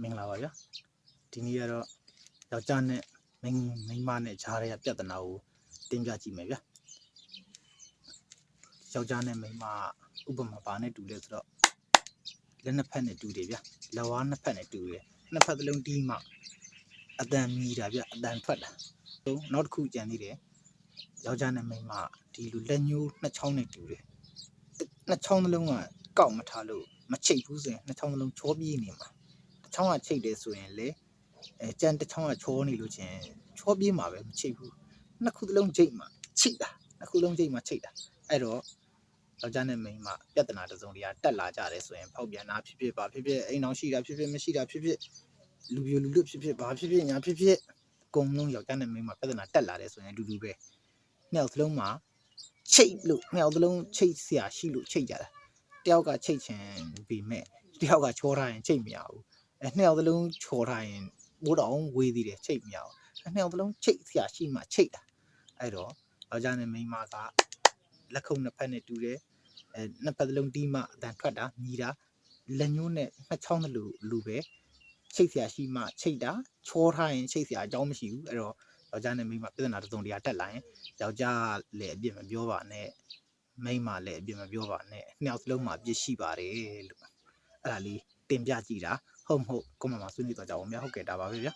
မင်္ဂလာပါဗျာဒီနေ့ကတော့ယောက်ျားနဲ့မိန်းမနဲ့ဂျားရဲ့ပြဿနာကိုတင်ပြကြည့်မယ်ဗျာယောက်ျားနဲ့မိန်းမဥပမာဘာနဲ့တူလဲဆိုတော့လက်နှစ်ဖက်နဲ့တူတယ်ဗျာလက်ဝါးနှစ်ဖက်နဲ့တူတယ်နှစ်ဖက်သလုံးတီးမှအတန်မြည်တာဗျာအတန်ထွက်တာနောက်တစ်ခုကြံသေးတယ်ယောက်ျားနဲ့မိန်းမဒီလိုလက်ညှိုးနှစ်ချောင်းနဲ့တူတယ်နှစ်ချောင်းသလုံးကကောက်မထားလို့မချိတ်ဘူးဆိုရင်နှစ်ချောင်းသလုံးချောပြေးနေမှာတစ်ချောင်းကချိတ်တယ်ဆိုရင်လေကြံတစ်ချောင်းကချောနေလို့ချင်းချောပြေးမှာပဲမချိတ်ဘူးနှစ်ခုသလုံးချိတ်မှာချိတ်တာနှစ်ခုလုံးချိတ်မှာချိတ်တာအဲ့တော့ယောက်ျားနဲ့မိန်းမပြဿနာတစ်စုံတရာတက်လာကြတယ်ဆိုရင်ဖောက်ပြန်တာဖြစ်ဖြစ်ပါဖြစ်ဖြစ်အိမ်အောင်ရှိတာဖြစ်ဖြစ်မရှိတာဖြစ်ဖြစ်လူပြိုလူလွတ်ဖြစ်ဖြစ်ဘာဖြစ်ဖြစ်ညာဖြစ်ဖြစ်အကုန်လုံးယောက်ျားနဲ့မိန်းမပြဿနာတက်လာတယ်ဆိုရင်အတူတူပဲနှစ်ယောက်သလုံးမှာချိတ်လို့နှစ်ယောက်သလုံးချိတ်ဆရာရှိလို့ချိတ်ကြတာတယောက်ကချိတ်ချင်ပြီးမဲ့တယောက်ကချောထားရင်ချိတ်မရဘူးနှစ်ယောက်သလုံးချောထားရင်ဘိုးတော်ဝေးသေးတယ်ချိတ်မရဘူးနှစ်ယောက်သလုံးချိတ်ဆရာရှိမှချိတ်တာအဲ့တော့ယောက်ျားနဲ့မိန်းမကလက်ခုပ်နှစ်ဖက်နဲ့တူတယ်နှစ်ဖက်သလုံးတီးမှအတန်ထွက်တာမြည်တာလက်ညှိုးနဲ့နှစ်ချောင်းသလိုပဲချိတ်ဆရာရှိမှချိတ်တာချောထားရင်ချိတ်ဆရာအကြောင်းမရှိဘူးအဲ့တော့ယောက်ျားနဲ့မိန်းမပြဿနာတစ်စုံတရာတက်လာရင်ယောက်ျားလည်းအပြစ်မပြောပါနဲ့မိန်းမလည်းအပြစ်မပြောပါနဲ့နှစ်ယောက်စလုံးမှာအပြစ်ရှိပါတယ်လို့အဲ့ဒါလေးတင်ပြကြည့်တာဟုတ်မဟုတ်ကွန်မန့်မှာဆွေးနွေးတော့ကြအောင်ဗျာဟုတ်ကဲ့ဒါပါပဲဗျာ